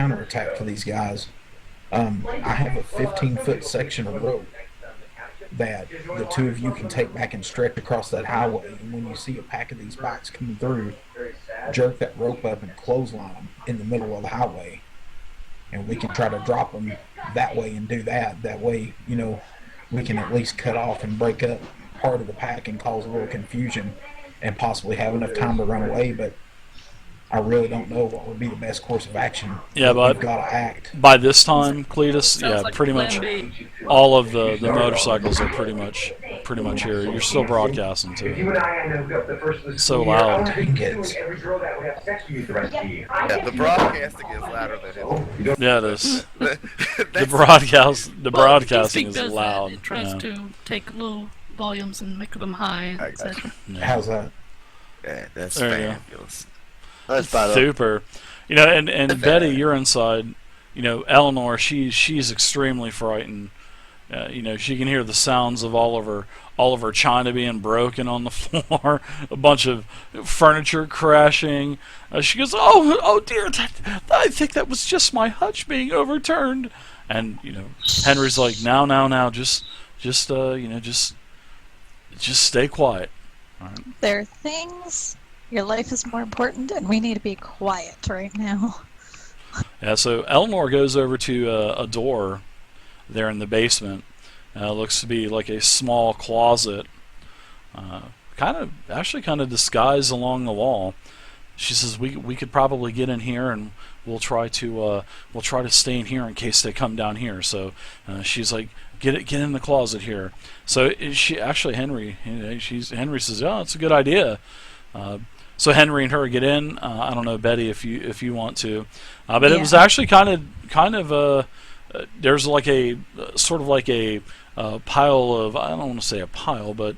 counterattack for these guys. I have a 15-foot section of rope that the two of you can take back and stretch across that highway. And when you see a pack of these bikes coming through, jerk that rope up and clothesline them in the middle of the highway. And we can try to drop them that way and do that. That way, we can at least cut off and break up part of the pack and cause a little confusion and possibly have enough time to run away. But I really don't know what would be the best course of action. Yeah, but we've got to act. By this time, Cletus, yeah, like pretty much plan B. all of the motorcycles are pretty much here. You're still broadcasting If you too. and I end up the first of the So school year, loud. I want to be doing every girl that would have sex with you the rest of the year. Yeah, the broadcasting is louder than it. Yeah, it is. The That's- broadcasting Instinct is does that. loud. It tries Yeah. to take low volumes and make them high, I got etc. Yeah. How's that? Yeah, that's There you go. fabulous. That's bad. Super. And Betty, you're inside. Eleanor, she's extremely frightened. She can hear the sounds of all of her china being broken on the floor, a bunch of furniture crashing. She goes, "Oh dear, I think that was just my hutch being overturned." And Henry's like, "Now, just stay quiet." All right. There are things. Your life is more important, and we need to be quiet right now. Yeah, so Eleanor goes over to a door there in the basement. Looks to be like a small closet, kind of disguised along the wall. She says, "We could probably get in here, and we'll try to stay in here in case they come down here." So she's like, "Get in the closet here." So Henry says, "Yeah, it's a good idea." So Henry and her get in. I don't know, Betty, if you want to, but Yeah. it was actually kind of there's like a sort of like a pile of, I don't want to say a pile, but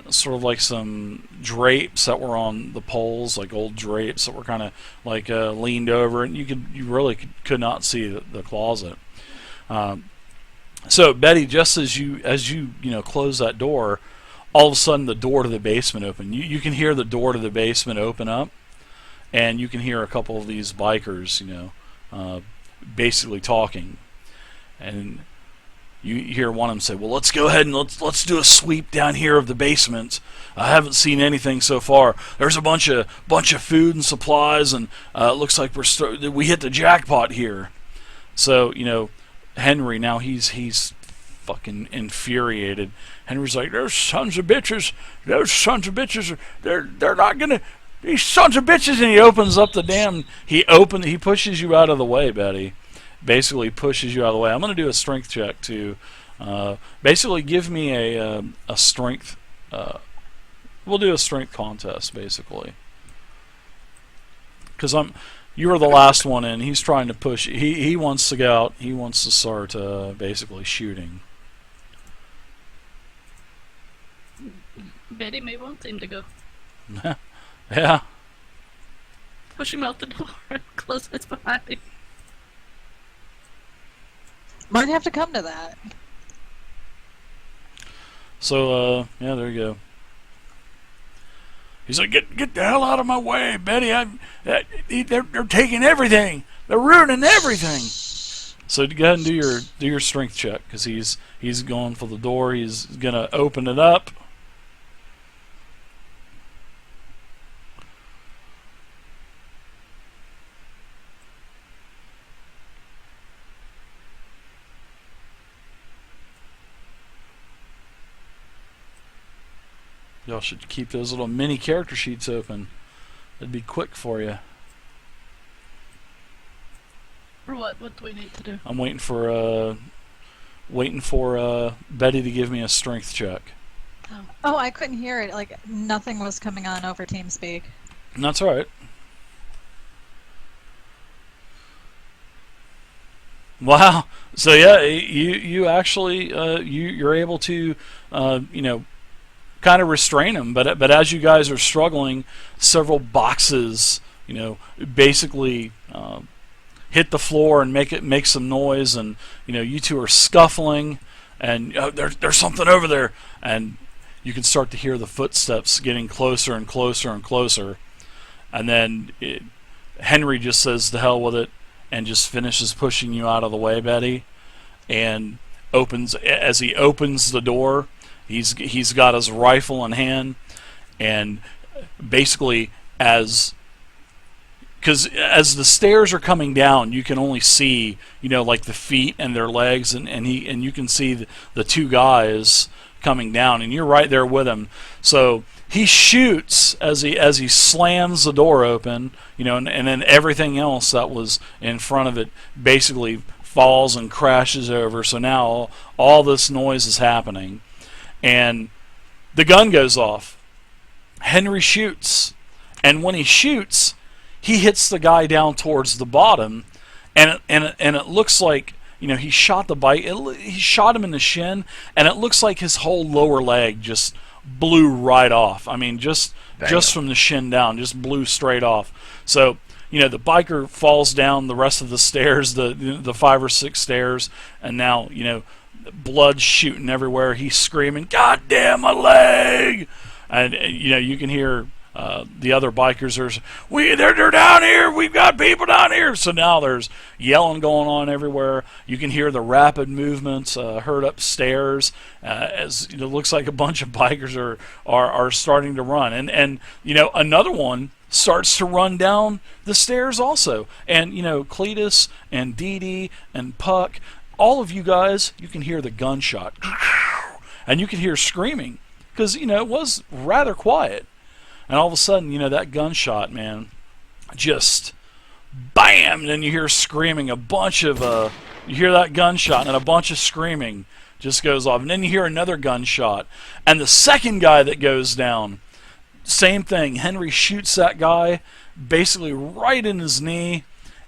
sort of like some drapes that were on the poles, like old drapes that were kind of like leaned over, and you really could not see the closet. So Betty, just as you close that door, all of a sudden the door to the basement open. You can hear the door to the basement open up, and you can hear a couple of these bikers, basically talking, and you hear one of them say, "Well, let's go ahead and let's do a sweep down here of the basement. I haven't seen anything so far. There's a bunch of food and supplies, and it looks like we hit the jackpot here." So Henry, now he's fucking infuriated. Henry's like, "Those sons of bitches, they're not gonna, these sons of bitches," and he opens up the damn, he pushes you out of the way, Betty. Basically pushes you out of the way. I'm going to do a strength check to basically give me a strength. We'll do a strength contest, basically, because you were the last one in. He's trying to push. He wants to go out. He wants to start basically shooting. Betty may want him to go. Yeah. Push him out the door and close it behind him. Might have to come to that. So yeah, there you go. He's like, "Get the hell out of my way, Betty! They're taking everything. They're ruining everything." So go ahead and do your strength check, because he's going for the door. He's gonna open it up. Y'all should keep those little mini character sheets open. It'd be quick for you. For what? What do we need to do? I'm waiting for Betty to give me a strength check. Oh, I couldn't hear it. Like, nothing was coming on over TeamSpeak. And that's all right. Wow. So yeah, you actually you're able to kind of restrain him, but as you guys are struggling, several boxes, basically hit the floor and make some noise, and you two are scuffling, and there's something over there, and you can start to hear the footsteps getting closer and closer and closer, and then Henry just says, "To hell with it," and just finishes pushing you out of the way, Betty, and as he opens the door, he's got his rifle in hand, and basically because as the stairs are coming down, you can only see, like the feet and their legs, and you can see the two guys coming down, and you're right there with him. So he shoots as he slams the door open, and then everything else that was in front of it basically falls and crashes over. So now all this noise is happening, and the gun goes off. Henry shoots, and when he shoots, he hits the guy down towards the bottom, and it looks like, he shot the bike. He shot him in the shin, and it looks like his whole lower leg just blew right off. I mean, just from the shin down, just blew straight off. So, the biker falls down the rest of the stairs, the 5 or 6 stairs, and now, blood shooting everywhere. He's screaming, "God damn my leg!" And you can hear the other bikers they're down here. We've got people down here. So now there's yelling going on everywhere. You can hear the rapid movements heard upstairs as it looks like a bunch of bikers are starting to run. And another one starts to run down the stairs also. And Cletus and Dee Dee and Puck, all of you guys, you can hear the gunshot, and you can hear screaming because it was rather quiet. And all of a sudden, that gunshot, man, just bam! And then you hear screaming, you hear that gunshot, and a bunch of screaming just goes off. And then you hear another gunshot. And the second guy that goes down, same thing. Henry shoots that guy basically right in his knee,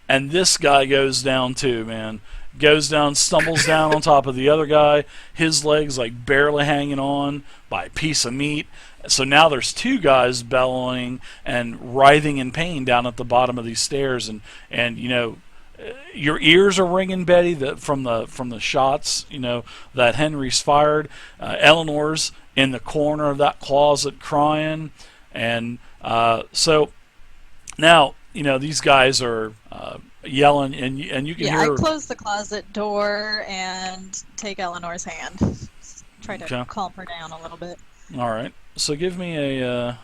and this guy goes down too, man. Goes down, stumbles down on top of the other guy. His legs like barely hanging on by a piece of meat. So now there's 2 guys bellowing and writhing in pain down at the bottom of these stairs, and your ears are ringing, Betty, from the shots that Henry's fired. Eleanor's in the corner of that closet crying, and so now these guys are yelling, and you can hear. I close the closet door and take Eleanor's hand. Try to calm her down a little bit. All right. So give me a,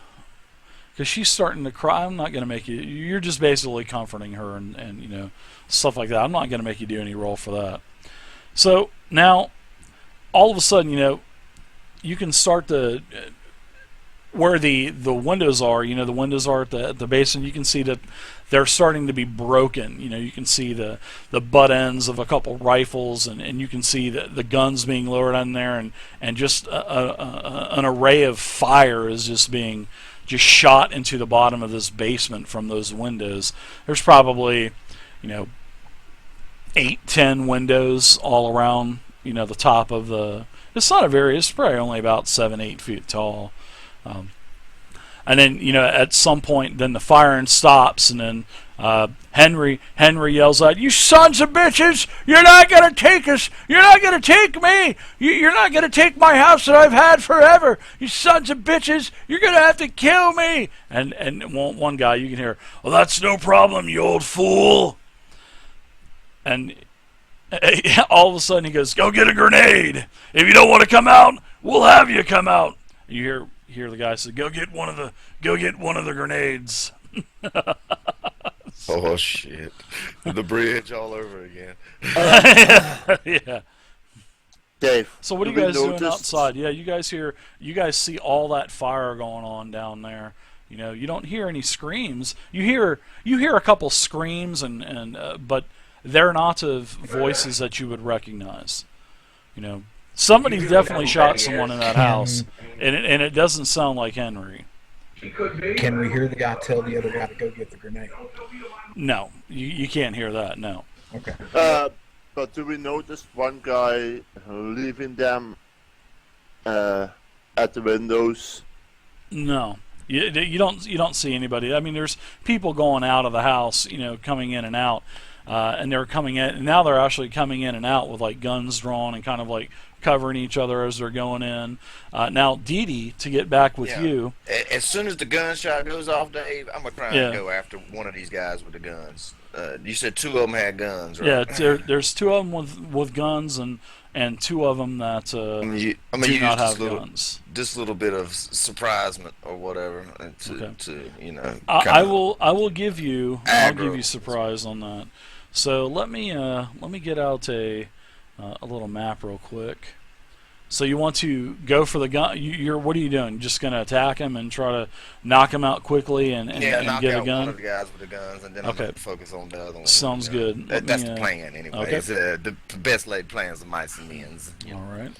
because she's starting to cry. I'm not going to make you. You're just basically comforting her and stuff like that. I'm not going to make you do any roll for that. So now, all of a sudden, you can start to where the windows are. The windows are at the base, and you can see that they're starting to be broken. You can see the butt ends of a couple rifles, and you can see the guns being lowered on there, and just an array of fire is just being shot into the bottom of this basement from those windows. There's probably 8-10 windows all around the top of the. It's probably only about 7-8 feet tall. And then at some point, then the firing stops, and then Henry yells out, "You sons of bitches! You're not gonna take us! You're not gonna take me! You're not gonna take my house that I've had forever! You sons of bitches! You're gonna have to kill me!" And one guy you can hear, "Well, that's no problem, you old fool!" And all of a sudden he goes, "Go get a grenade! If you don't want to come out, we'll have you come out." You hear the guy say, "Go get one of the grenades." Oh shit! The bridge all over again. Yeah. Dave. So what are you guys doing outside? Yeah, you guys see all that fire going on down there. You don't hear any screams. You hear a couple screams but they're not of voices that you would recognize. Somebody definitely shot someone in that house, and it doesn't sound like Henry. Can we hear the guy tell the other guy to go get the grenade? No, you can't hear that. No. Okay. But do we notice one guy leaving them at the windows? No, you don't see anybody. I mean, there's people going out of the house, coming in and out, and they're coming in. And now they're actually coming in and out with like guns drawn and kind of like covering each other as they're going in. Now, Dee Dee, to get back with Yeah. you. As soon as the gunshot goes off, Dave, I'm gonna try Yeah. and go after one of these guys with the guns. You said two of them had guns, right? Yeah, there's two of them with guns and two of them that I'm do gonna use not have this little guns. bit of surprisement or whatever to I will give you aggro. surprise on that. So let me get out a little map real quick. So you want to go for the gun? You're what are you doing? Just gonna attack him and try to knock him out quickly and knock get out a gun? one of the guys with the guns, and then I'm gonna focus on the other one. Sounds good. That's the plan anyway. Okay. It's, the best laid plans of mice and men's. All right.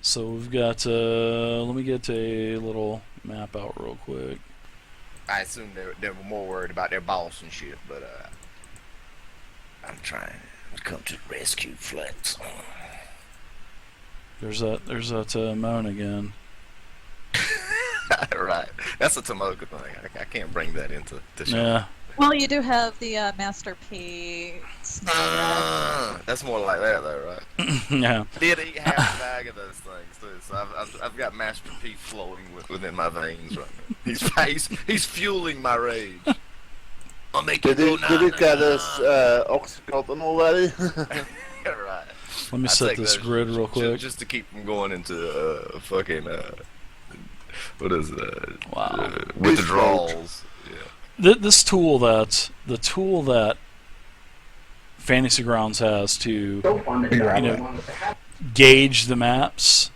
So we've got. Let me get a little map out real quick. I assume they were more worried about their boss and shit, but I'm trying to come to the rescue, Flex. There's that moan again. Right. That's a Tomoka thing. I can't bring that into the show. Yeah. Well, you do have the Master P. That's more like that, though, right? Yeah. I did eat half a bag of those things, too, so I've got Master P flowing within my veins right now. He's fueling my rage. I'll make you Did go you get us Oxycontin already? Right. Let me I set take this those grid real quick. just to keep from going into fucking what is it? Wow. Withdrawals. Yeah. This tool the tool that Fantasy Grounds has to gauge the maps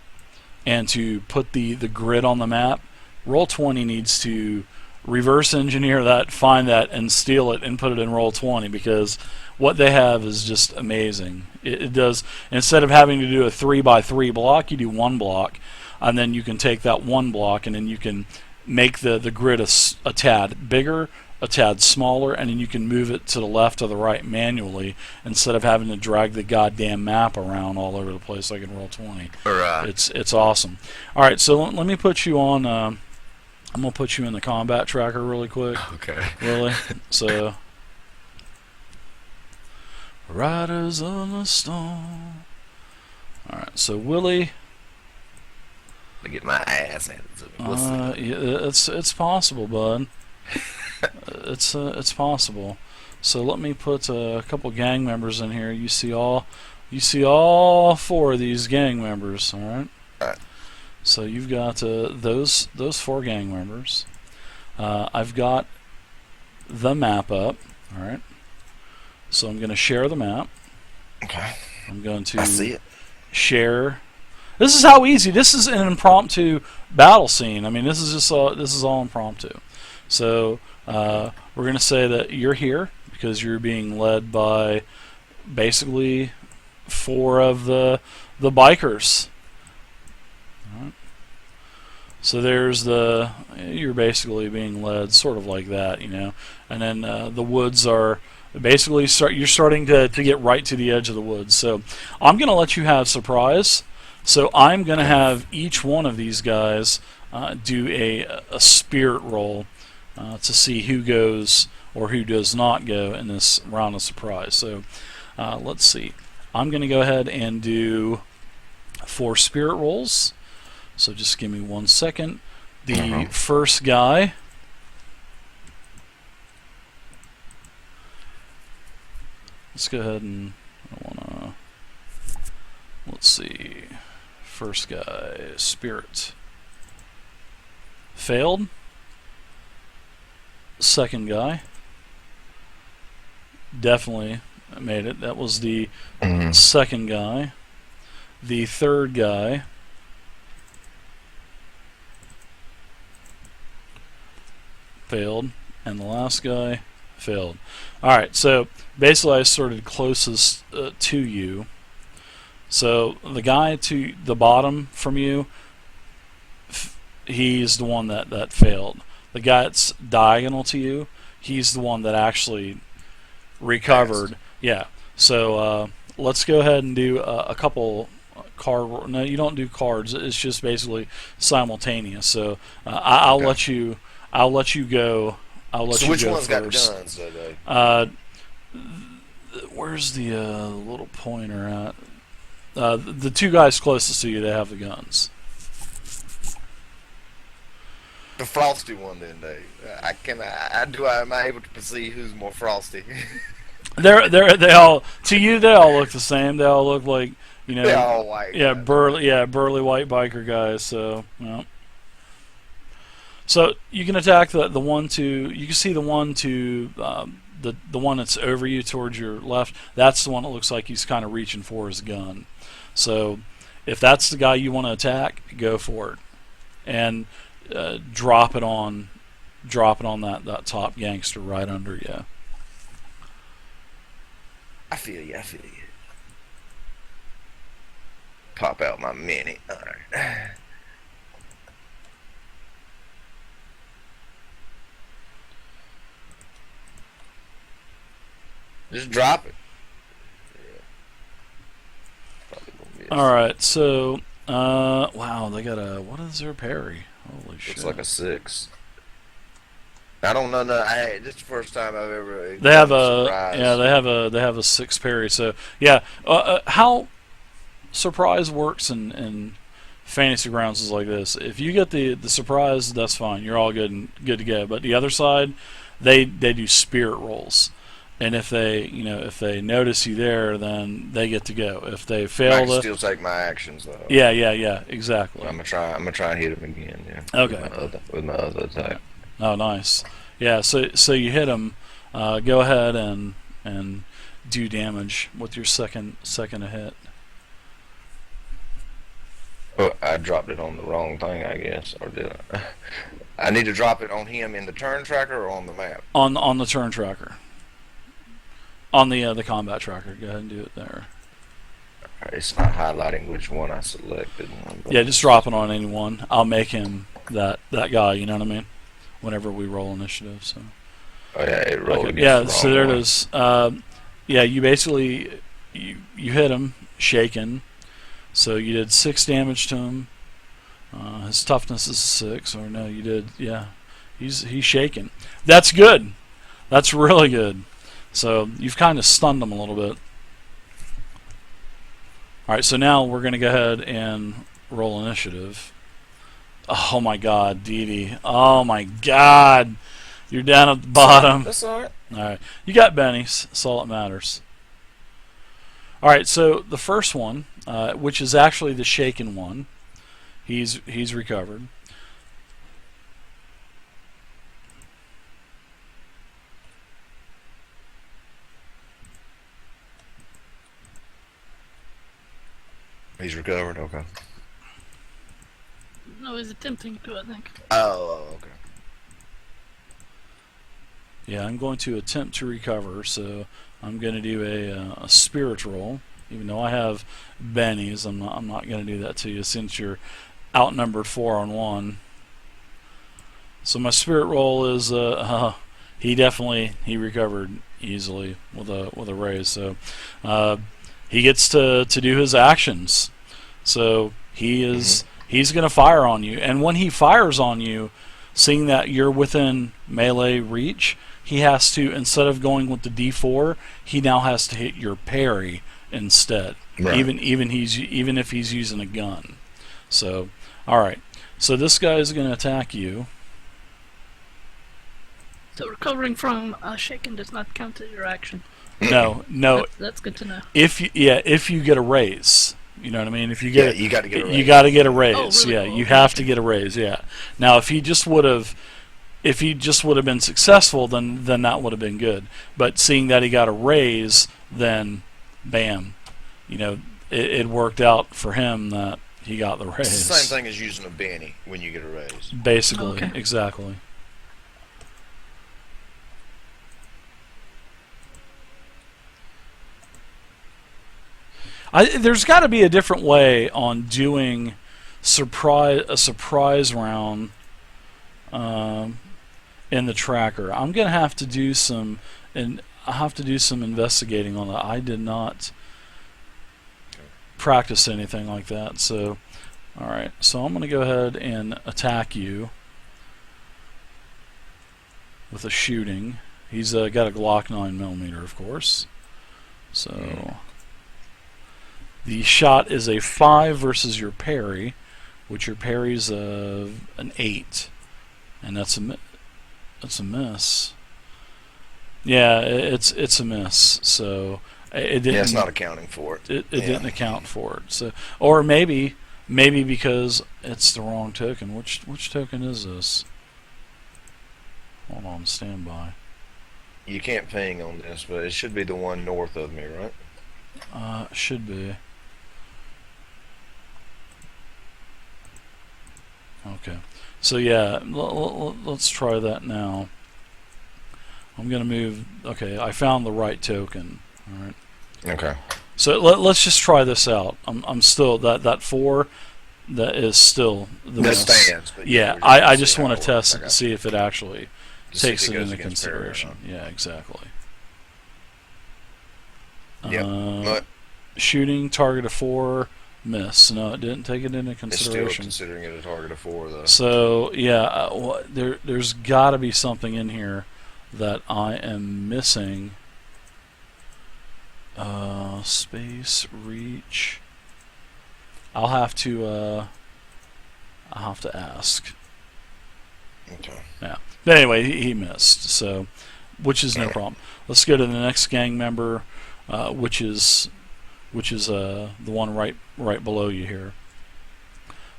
and to put the grid on the map, Roll20 needs to reverse engineer that, find that, and steal it and put it in Roll20, because what they have is just amazing. It does, instead of having to do a 3x3 block, you do one block, and then you can take that one block and then you can make the grid a tad bigger, a tad smaller, and then you can move it to the left or the right manually instead of having to drag the goddamn map around all over the place like in Roll20. Right. It's awesome. All right, so let me put you on. I'm gonna put you in the combat tracker really quick. Okay. Really? So, Riders on the Storm. All right, so Willie. To get my ass handed to me. We'll see. Yeah, it's possible, bud. It's possible. So let me put a couple gang members in here. You see all four of these gang members. All right. Alright. So you've got those four gang members. I've got the map up. All right. So I'm going to share the map. Okay. I'm going to I see it. share. This is how easy. This is an impromptu battle scene. I mean, this is just this is all impromptu. So we're going to say that you're here because you're being led by basically four of the bikers. All right. So there's you're basically being led sort of like that, you know. And then the woods are basically you're starting to get right to the edge of the woods. So I'm going to let you have surprise. So I'm going to have each one of these guys do a spirit roll to see who goes or who does not go in this round of surprise. So let's see. I'm going to go ahead and do 4 spirit rolls. So just give me 1 second. The first guy. Let's go ahead and let's see. First guy, spirit. Failed. Second guy. Definitely made it. That was the second guy. The third guy. Failed. And the last guy failed. Alright, so basically I started closest to you. So the guy to the bottom from you, he's the one that failed. The guy that's diagonal to you, he's the one that actually recovered. Passed. Yeah. So let's go ahead and do a couple card. No, you don't do cards. It's just basically simultaneous. So I'll let you. I'll let you go. I'll let So you which go one's first. got guns, though? Where's the little pointer at? the two guys closest to you, they have the guns. The frosty one, then, Dave. Am I able to perceive who's more frosty? They all, to you, they all look the same. They all look like, you know, They're all white. burly white biker guys. So, yeah. So you can attack the one to, you can see the one to the one that's over you towards your left. That's the one that looks like he's kind of reaching for his gun. So if that's the guy you want to attack, go for it, and drop it on that top gangster right under you. I feel you. Pop out my mini. All right. Just drop it. Yeah. All right. So, wow, they got a, what is their parry? Holy shit! Looks like a 6. I don't know. This is the first time I've ever. They have surprise. they have a 6 parry. So yeah, how surprise works in fantasy grounds is like this. If you get the surprise, that's fine. You're all good to go. But the other side, they do spirit rolls, and if they notice you there, then they get to go. If they fail, I can still take my actions though. Yeah, exactly. I'm gonna try and hit him again. Yeah. Okay. With my other attack. Oh, nice. Yeah, so you hit him. Go ahead and do damage with your second hit. Oh, I dropped it on the wrong thing, I guess, or did I? I need to drop it on him in the turn tracker or on the map. On the turn tracker. On the combat tracker. Go ahead and do it there. It's not highlighting which one I selected. Yeah, just drop it on any one. I'll make him that guy. You know what I mean? Whenever we roll initiative. So. Oh yeah, it rolled. Okay. Yeah, so there it is. Yeah, you basically you hit him, shaken. So you did 6 damage to him. His toughness is 6, or no, you did. Yeah, he's shaken. That's good. That's really good. So you've kind of stunned him a little bit. All right, so now we're gonna go ahead and roll initiative. Oh my God, Dee Dee. Oh my God. You're down at the bottom. That's alright. Alright. You got bennies. That's all that matters. Alright, so the first one, which is actually the shaken one, he's recovered. He's recovered, okay. No, he's attempting to, I think. Oh, okay. Yeah, I'm going to attempt to recover, so I'm going to do a spirit roll. Even though I have bennies, I'm not going to do that to you since you're outnumbered 4 on 1. So my spirit roll is he recovered easily with a raise. So he gets to do his actions. So he is. Mm-hmm. He's going to fire on you, and when he fires on you, seeing that you're within melee reach, he has to, instead of going with the D4, he now has to hit your parry instead. Right. Even if he's using a gun. So, all right. So this guy is going to attack you. So recovering from shaken does not count as your action. No. That's good to know. If you get a raise. You know what I mean? If you get you got to get a raise. You got to get a raise. Oh, really? Yeah, you have to get a raise. Yeah. Now, if he just would have been successful, then that would have been good. But seeing that he got a raise, then, bam, it worked out for him that he got the raise. It's the same thing as using a Benny when you get a raise. Basically, okay. Exactly. There's got to be a different way on doing a surprise round in the tracker. I'm gonna have to do some investigating on that. I did not practice anything like that. So, all right. So I'm gonna go ahead and attack you with a shooting. He's got a Glock 9mm, of course. So. The shot is a 5 versus your parry, which your parry's an 8, and that's a miss. Yeah, it's a miss. So it didn't. Yeah, it's not accounting for it. It didn't account for it. So, or maybe because it's the wrong token. Which token is this? Hold on, stand by. You can't ping on this, but it should be the one north of me, right? Should be. Okay. So yeah, let's try that now. I'm gonna move. Okay, I found the right token. All right. Okay. So let's just try this out. I'm still that 4. That is still the That miss. stands. But Yeah, we're just I gonna just see how want to it works. test it to see if it actually To see if takes it it goes into against parry or consideration. Yeah, exactly. Yep. But Shooting target of 4, miss. No, it didn't take it into it's still consideration. considering it a target of 4, though. So yeah, there's got to be something in here that I am missing. Space reach. I'll have to ask. Okay. Yeah. But anyway, he missed. So, which is no problem. Let's go to the next gang member, which is the one right below you here.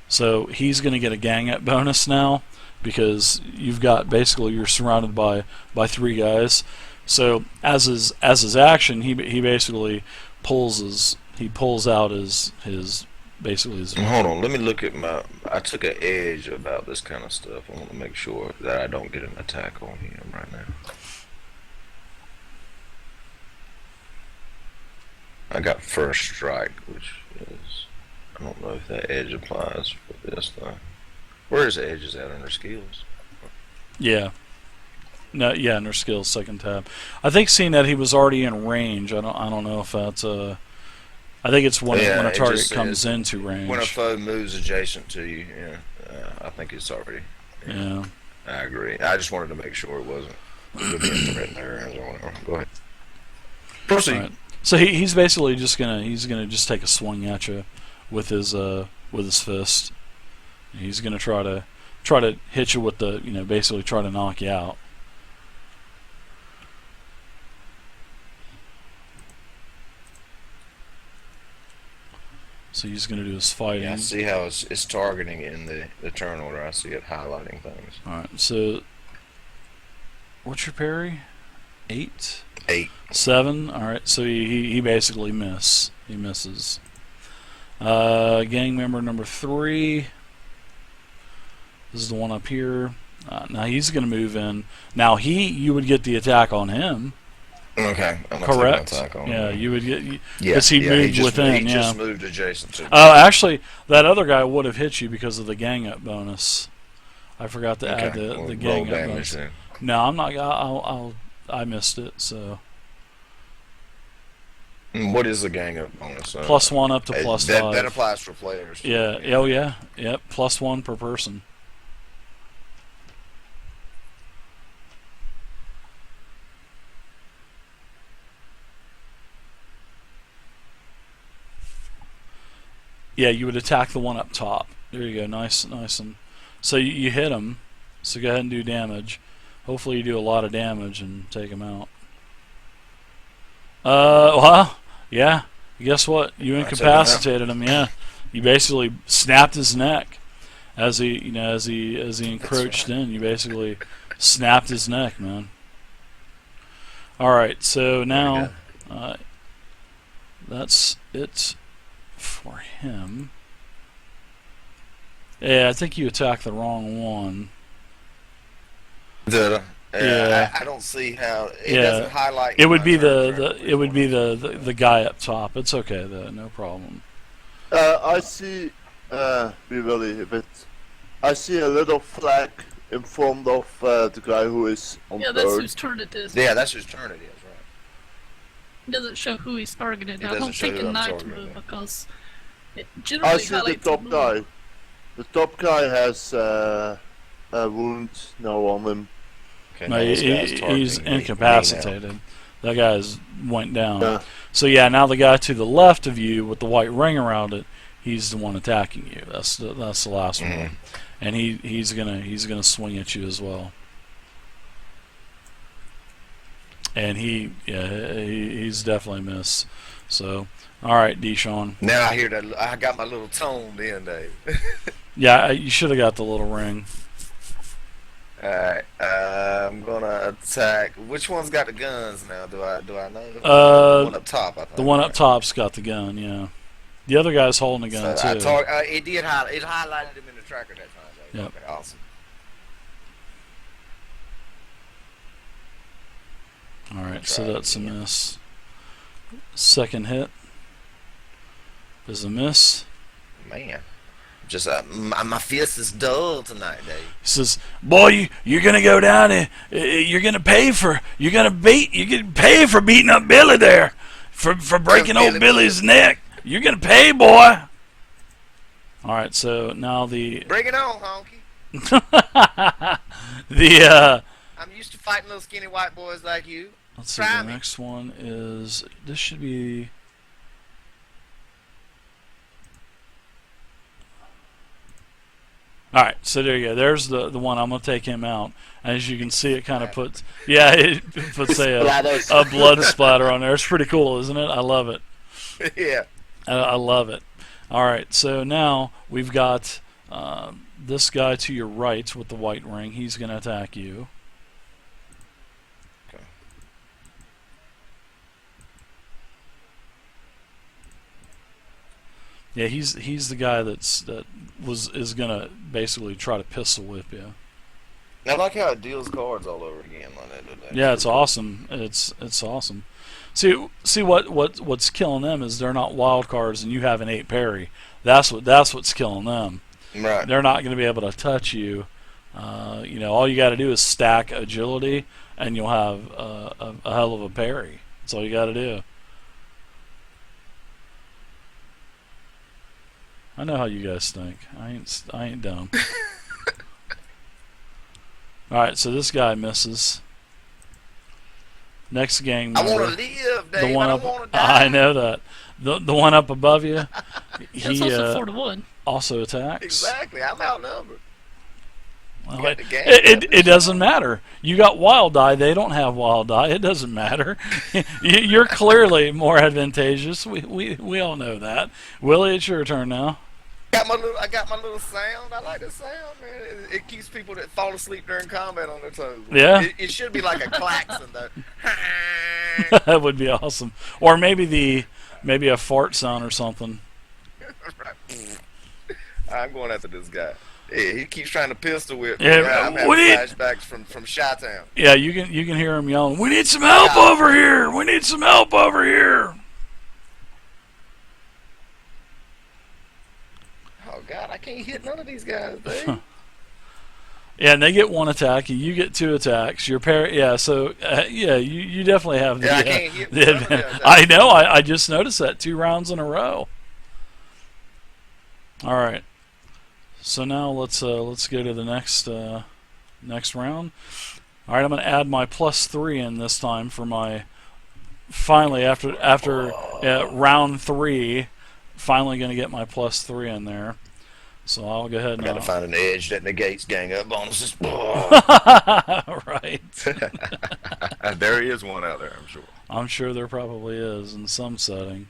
So he's going to get a gang up bonus now because you've got basically you're surrounded by 3 guys. So as his action, he basically pulls out his basically his. Hold on, let me look at my. I took an edge about this kind of stuff. I want to make sure that I don't get an attack on him right now. I got first strike, which is. I don't know if that edge applies for this thing. Where is the edges at under skills? Yeah. No, yeah, under skills, second tab. I think seeing that he was already in range. I don't know if that's I think it's when a it target just comes says into range. when a foe moves adjacent to you. Yeah, I think it's already. Yeah. I agree. I just wanted to make sure it wasn't written there or whatever. Go ahead. Proceed. Right. So he's basically just gonna just take a swing at you with his fist. He's gonna try to hit you with the basically try to knock you out. So he's going to do his fighting. Yeah, I see how it's targeting in the turn order. I see it highlighting things. Alright, so what's your parry? 8? 8. 7? Alright, so he basically misses. Gang member number 3. This is the one up here. Now he's going to move in. Now you would get the attack on him. Okay. I'm Correct. Attack on Yeah, him. you would get. Yeah, because he moved within. He yeah. just moved adjacent to. Actually, that other guy would have hit you because of the gang up bonus. I forgot to add the gang up bonus. Then. No, I'm not. I missed it. So What is the gang up bonus? +1 up to +5. That applies for players. Too. Yeah. Oh yeah. Yep. +1 per person. Yeah, you would attack the one up top. There you go, nice, and so you hit him. So go ahead and do damage. Hopefully you do a lot of damage and take him out. Well, yeah. Guess what? You incapacitated him. Yeah, you basically snapped his neck as he encroached in. You basically snapped his neck, man. All right, so now that's it for him. Yeah, I think you attacked the wrong one. Yeah. I don't see how it doesn't highlight. It would be the guy up top. It's okay though, no problem. I see. Be really a bit. I see a little flag in front of the guy who is on Yeah, that's third. whose turn it is. Yeah, that's whose turn it is, right? It doesn't show who he's targeted. It I doesn't don't show think who a I'm knight targeting, move yeah. because it generally I see the highlights top blue. guy. The top guy has a wound now on him. Okay, No, now this guy's he's targeting me now. incapacitated. That guy's went down. Yeah. So yeah, now the guy to the left of you with the white ring around it, he's the one attacking you. That's the last one, and he's gonna swing at you as well. And he's definitely missed. So all right, Deshaun. Now I hear that. I got my little tone then, Dave. Yeah, you should have got the little ring. Alright, I'm gonna attack. Which one's got the guns now? Do I know? The one up top, I think. The one up top's got the gun, yeah. The other guy's holding a gun, So too. it did highlight. It highlighted him in the tracker that time, Dave. Yep. Okay, awesome. Alright, so that's a miss. Second hit is a miss. Man. Just my fist is dull tonight, Dave. He says, "Boy, you're gonna go down and you're gonna pay for beating up Billy there, for breaking old Billy's neck. You're gonna pay, boy." All right, so now bring it on, honky. I'm used to fighting little skinny white boys like you. Let's see. The next one is this should be. All right, so there you go. There's the one. I'm gonna take him out. As you can see, it kind of puts it puts a blood splatter on there. It's pretty cool, isn't it? I love it. Yeah, I love it. All right, so now we've got this guy to your right with the white ring. He's gonna attack you. Okay. Yeah, he's the guy is gonna basically try to pistol whip you. I like how it deals cards all over again like that. Yeah, it's awesome. It's awesome. See what's killing them is they're not wild cards and you have an 8 parry. That's what's killing them. Right. They're not going to be able to touch you. All you got to do is stack agility and you'll have a hell of a parry. That's all you got to do. I know how you guys think. I ain't dumb. All right, so this guy misses. Next gang member. I want to live, Dave. The one I up, don't want to die. I know that. The one up above you, It's also 4-1. also attacks. Exactly. I'm outnumbered. Well, Got the game it doesn't matter. You got wild die. They don't have wild die. It doesn't matter. You're clearly more advantageous. We all know that. Willie, it's your turn now. I got my little sound. I like the sound, man. It keeps people that fall asleep during combat on their toes. Yeah. It should be like a klaxon, though. That would be awesome. Or maybe a fart sound or something. Right. I'm going after this guy. Yeah, he keeps trying to pistol whip me. Yeah, I'm having flashbacks from Chi-Town. Yeah, you can hear him yelling, "We need some help over here! We need some help over here!" Oh God, I can't hit none of these guys, dude. Yeah, and they get 1 attack. You get 2 attacks. Your so you definitely have the. Yeah, I can't hit the none of advantage. them. I know. I just noticed that 2 rounds in a row. All right. So now let's go to the next round. All right, I'm going to add my +3 in this time for my. Finally, after round 3, finally going to get my +3 in there. So I'll go ahead and. I gotta find an edge that negates gang up bonuses. Right. There is one out there, I'm sure. I'm sure there probably is in some setting.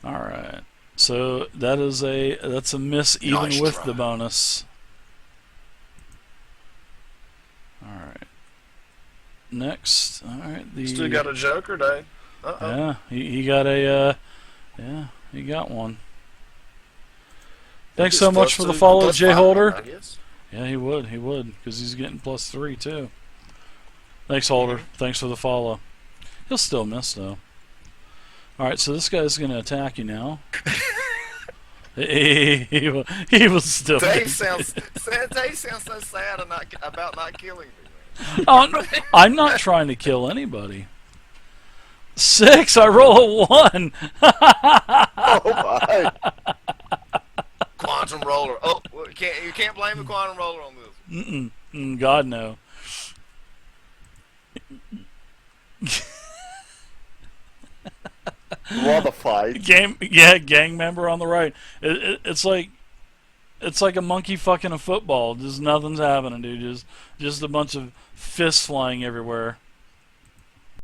All right. So that's a miss even Nice with try. the bonus. All right. Next, all right. Still got a joker, Dave. Yeah, he got a. Yeah, he got one. Thanks so much for the follow, Jay Holder. I guess. Yeah, he would, because he's getting +3 too. Thanks, Holder. Thanks for the follow. He'll still miss though. All right, so this guy's going to attack you now. he was still. Dave sounds so sad about not killing me. Oh, no, I'm not trying to kill anybody. 6. I roll a 1. Oh my! Quantum roller. Oh, well, you can't blame the quantum roller on this. God no. What a fight. Gang member on the right. It's like a monkey fucking a football. Just nothing's happening, dude. Just a bunch of fists flying everywhere.